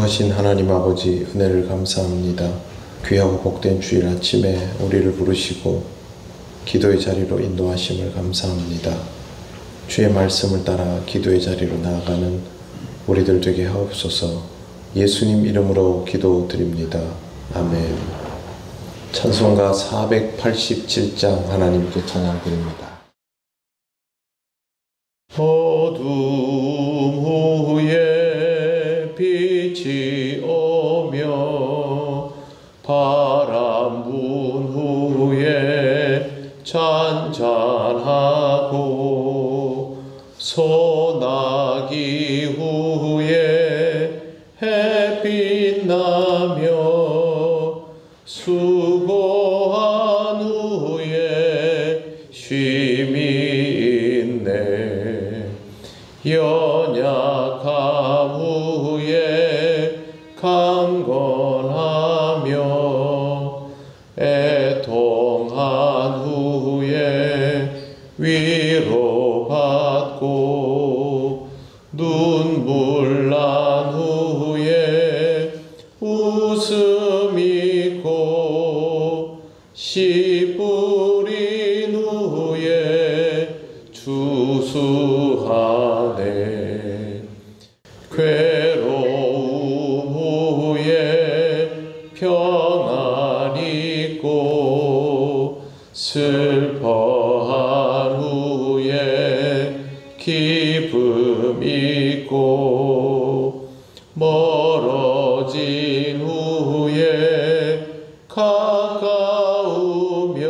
전능하신 하나님 아버지, 은혜를 감사합니다. 귀하고 복된 주일 아침에 우리를 부르시고 기도의 자리로 인도하심을 감사합니다. 주의 말씀을 따라 기도의 자리로 나아가는 우리들 되게 하옵소서. 예수님 이름으로 기도드립니다. 아멘. 찬송가 487장 하나님께 찬양드립니다. 어둠 후에 빛이 오며 바람 분 후에 잔잔하고 소나기 후에 햇빛 나며 수고한 후에 쉼이 있네. 연약함 후에 강건하며 애통한 후에 위로받고 눈물 난 후에 웃음 있고 씨 뿌린 후에 주수하네. 괴로움 후에 평안 있고 슬퍼한 후에 기쁨 있고 멀어진 후에 가까우며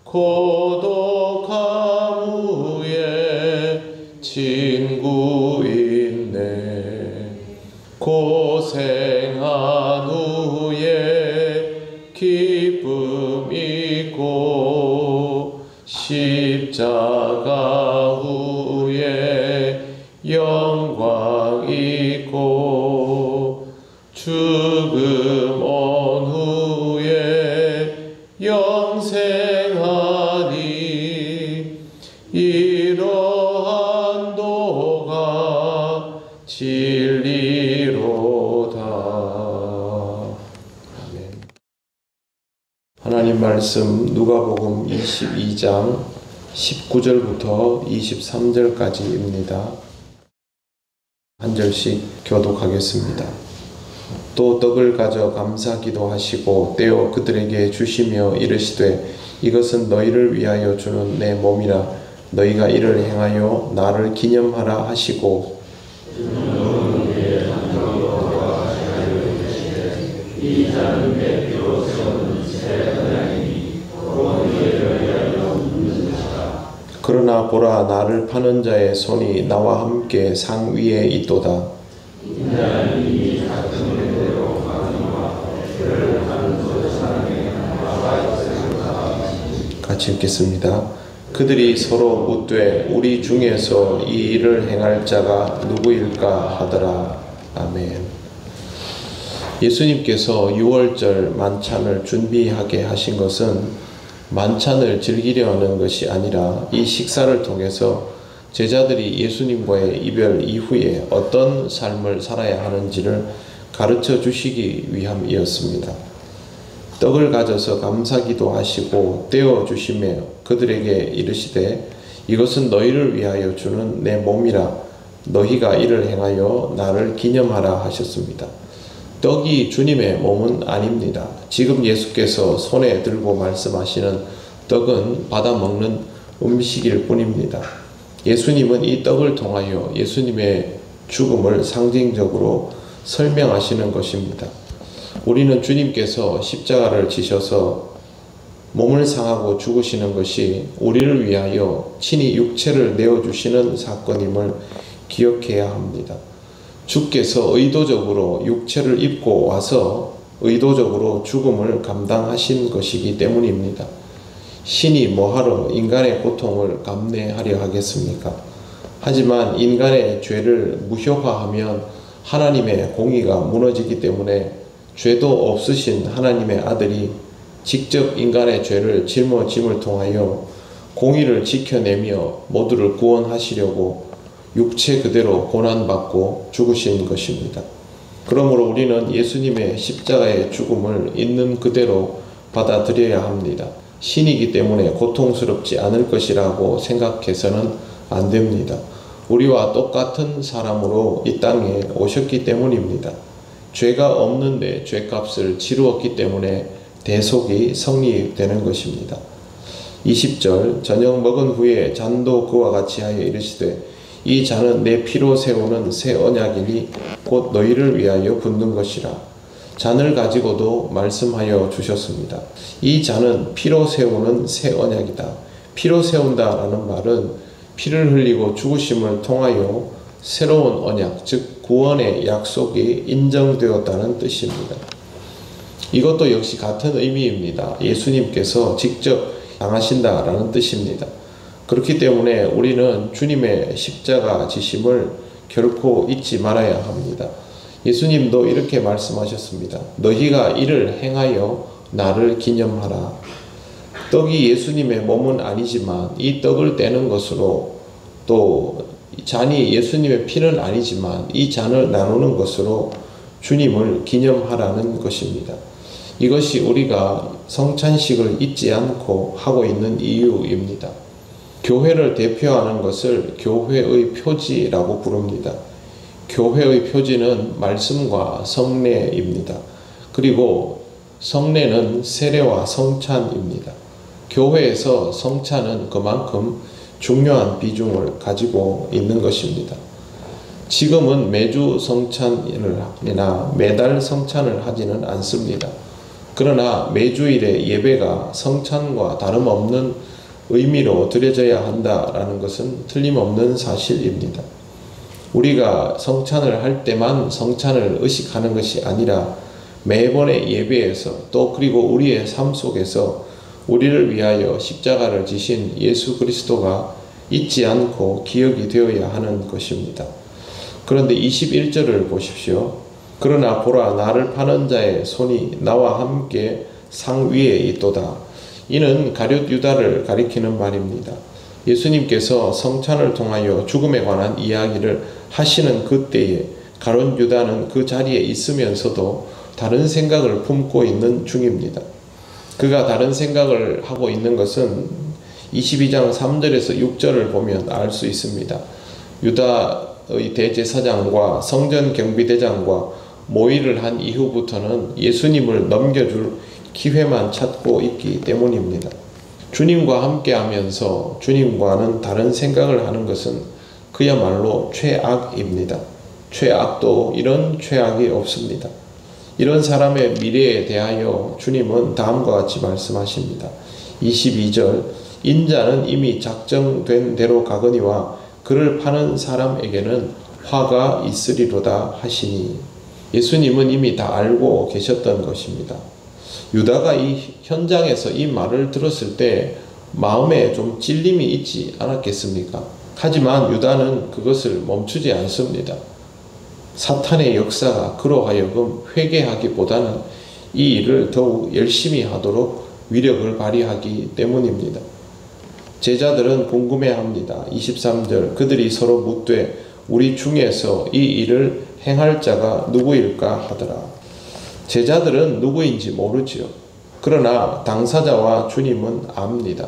고독함 후에 친구 있네. 고생한 후에 기쁨 있고 십자가 후에 영광 있고 죽음 온 후에 영생하니 이러한 도가 진리로다. 아멘. 하나님 말씀 누가복음 22장 19절부터 23절까지입니다. 한 절씩 교독하겠습니다. 또 떡을 가져 감사기도 하시고 떼어 그들에게 주시며 이르시되 이것은 너희를 위하여 주는 내 몸이라. 너희가 이를 행하여 나를 기념하라 하시고 그러나 보라, 나를 파는 자의 손이 나와 함께 상 위에 있도다. 같이 읽겠습니다. 그들이 서로 묻되 우리 중에서 이 일을 행할 자가 누구일까 하더라. 아멘. 예수님께서 유월절 만찬을 준비하게 하신 것은 만찬을 즐기려는 것이 아니라 이 식사를 통해서 제자들이 예수님과의 이별 이후에 어떤 삶을 살아야 하는지를 가르쳐 주시기 위함이었습니다. 떡을 가져서 감사기도 하시고 떼어 주시며 그들에게 이르시되 이것은 너희를 위하여 주는 내 몸이라. 너희가 이를 행하여 나를 기념하라 하셨습니다. 떡이 주님의 몸은 아닙니다. 지금 예수께서 손에 들고 말씀하시는 떡은 받아먹는 음식일 뿐입니다. 예수님은 이 떡을 통하여 예수님의 죽음을 상징적으로 설명하시는 것입니다. 우리는 주님께서 십자가를 지셔서 몸을 상하고 죽으시는 것이 우리를 위하여 친히 육체를 내어주시는 사건임을 기억해야 합니다. 주께서 의도적으로 육체를 입고 와서 의도적으로 죽음을 감당하신 것이기 때문입니다. 신이 뭐하러 인간의 고통을 감내하려 하겠습니까? 하지만 인간의 죄를 무효화하면 하나님의 공의가 무너지기 때문에 죄도 없으신 하나님의 아들이 직접 인간의 죄를 짊어짐을 통하여 공의를 지켜내며 모두를 구원하시려고 육체 그대로 고난받고 죽으신 것입니다. 그러므로 우리는 예수님의 십자가의 죽음을 있는 그대로 받아들여야 합니다. 신이기 때문에 고통스럽지 않을 것이라고 생각해서는 안 됩니다. 우리와 똑같은 사람으로 이 땅에 오셨기 때문입니다. 죄가 없는데 죄값을 치루었기 때문에 대속이 성립되는 것입니다. 20절 저녁 먹은 후에 잔도 그와 같이 하여 이르시되 이 잔은 내 피로 세우는 새 언약이니 곧 너희를 위하여 붓는 것이라. 잔을 가지고도 말씀하여 주셨습니다. 이 잔은 피로 세우는 새 언약이다. 피로 세운다라는 말은 피를 흘리고 죽으심을 통하여 새로운 언약, 즉 구원의 약속이 인정되었다는 뜻입니다. 이것도 역시 같은 의미입니다. 예수님께서 직접 당하신다라는 뜻입니다. 그렇기 때문에 우리는 주님의 십자가 지심을 결코 잊지 말아야 합니다. 예수님도 이렇게 말씀하셨습니다. 너희가 이를 행하여 나를 기념하라. 떡이 예수님의 몸은 아니지만 이 떡을 떼는 것으로, 또 잔이 예수님의 피는 아니지만 이 잔을 나누는 것으로 주님을 기념하라는 것입니다. 이것이 우리가 성찬식을 잊지 않고 하고 있는 이유입니다. 교회를 대표하는 것을 교회의 표지라고 부릅니다. 교회의 표지는 말씀과 성례입니다. 그리고 성례는 세례와 성찬입니다. 교회에서 성찬은 그만큼 중요한 비중을 가지고 있는 것입니다. 지금은 매주 성찬이나 매달 성찬을 하지는 않습니다. 그러나 매주일의 예배가 성찬과 다름없는 의미로 드려져야 한다라는 것은 틀림없는 사실입니다. 우리가 성찬을 할 때만 성찬을 의식하는 것이 아니라 매번의 예배에서 또 그리고 우리의 삶 속에서 우리를 위하여 십자가를 지신 예수 그리스도가 잊지 않고 기억이 되어야 하는 것입니다. 그런데 21절을 보십시오. 그러나 보라 나를 파는 자의 손이 나와 함께 상 위에 있도다. 이는 가룟 유다를 가리키는 말입니다. 예수님께서 성찬을 통하여 죽음에 관한 이야기를 하시는 그때에 가룟 유다는 그 자리에 있으면서도 다른 생각을 품고 있는 중입니다. 그가 다른 생각을 하고 있는 것은 22장 3절에서 6절을 보면 알 수 있습니다. 유다의 대제사장과 성전 경비대장과 모의를 한 이후부터는 예수님을 넘겨줄 기회만 찾고 있기 때문입니다. 주님과 함께 하면서 주님과는 다른 생각을 하는 것은 그야말로 최악입니다. 최악도 이런 최악이 없습니다. 이런 사람의 미래에 대하여 주님은 다음과 같이 말씀하십니다. 22절 인자는 이미 작정된 대로 가거니와 그를 파는 사람에게는 화가 있으리로다 하시니. 예수님은 이미 다 알고 계셨던 것입니다. 유다가 이 현장에서 이 말을 들었을 때 마음에 좀 찔림이 있지 않았겠습니까? 하지만 유다는 그것을 멈추지 않습니다. 사탄의 역사가 그로 하여금 회개하기보다는 이 일을 더욱 열심히 하도록 위력을 발휘하기 때문입니다. 제자들은 궁금해합니다. 23절 그들이 서로 묻되 우리 중에서 이 일을 행할 자가 누구일까 하더라. 제자들은 누구인지 모르지요. 그러나 당사자와 주님은 압니다.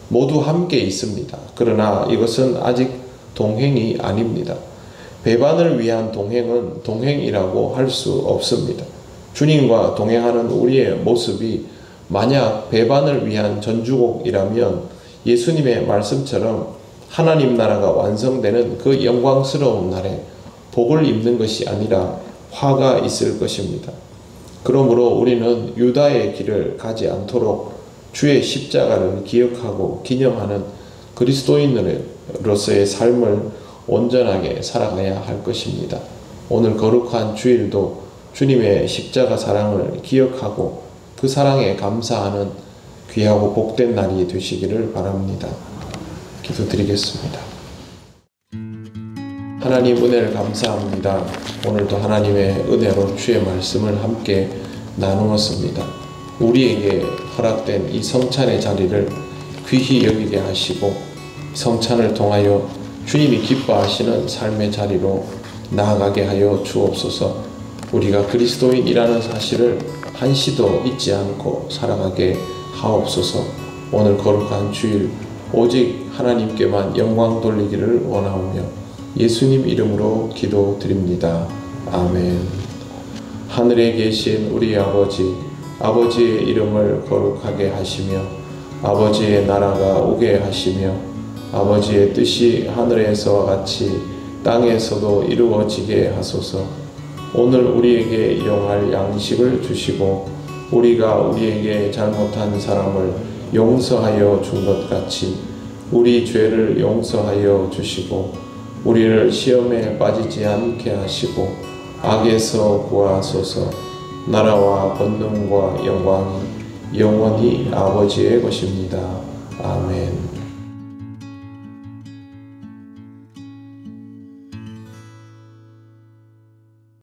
모두 함께 있습니다. 그러나 이것은 아직 동행이 아닙니다. 배반을 위한 동행은 동행이라고 할 수 없습니다. 주님과 동행하는 우리의 모습이 만약 배반을 위한 전주곡이라면 예수님의 말씀처럼 하나님 나라가 완성되는 그 영광스러운 날에 복을 입는 것이 아니라 화가 있을 것입니다. 그러므로 우리는 유다의 길을 가지 않도록 주의 십자가를 기억하고 기념하는 그리스도인으로서의 삶을 온전하게 살아가야 할 것입니다. 오늘 거룩한 주일도 주님의 십자가 사랑을 기억하고 그 사랑에 감사하는 귀하고 복된 날이 되시기를 바랍니다. 기도드리겠습니다. 하나님 은혜를 감사합니다. 오늘도 하나님의 은혜로 주의 말씀을 함께 나누었습니다. 우리에게 허락된 이 성찬의 자리를 귀히 여기게 하시고 성찬을 통하여 주님이 기뻐하시는 삶의 자리로 나아가게 하여 주옵소서. 우리가 그리스도인이라는 사실을 한시도 잊지 않고 살아가게 하옵소서. 오늘 거룩한 주일 오직 하나님께만 영광 돌리기를 원하오며 예수님 이름으로 기도드립니다. 아멘. 하늘에 계신 우리 아버지, 아버지의 이름을 거룩하게 하시며 아버지의 나라가 오게 하시며 아버지의 뜻이 하늘에서와 같이 땅에서도 이루어지게 하소서. 오늘 우리에게 일용할 양식을 주시고 우리가 우리에게 잘못한 사람을 용서하여 준 것 같이 우리 죄를 용서하여 주시고 우리를 시험에 빠지지 않게 하시고 악에서 구하소서. 나라와 권능과 영광이 영원히 아버지의 것입니다. 아멘.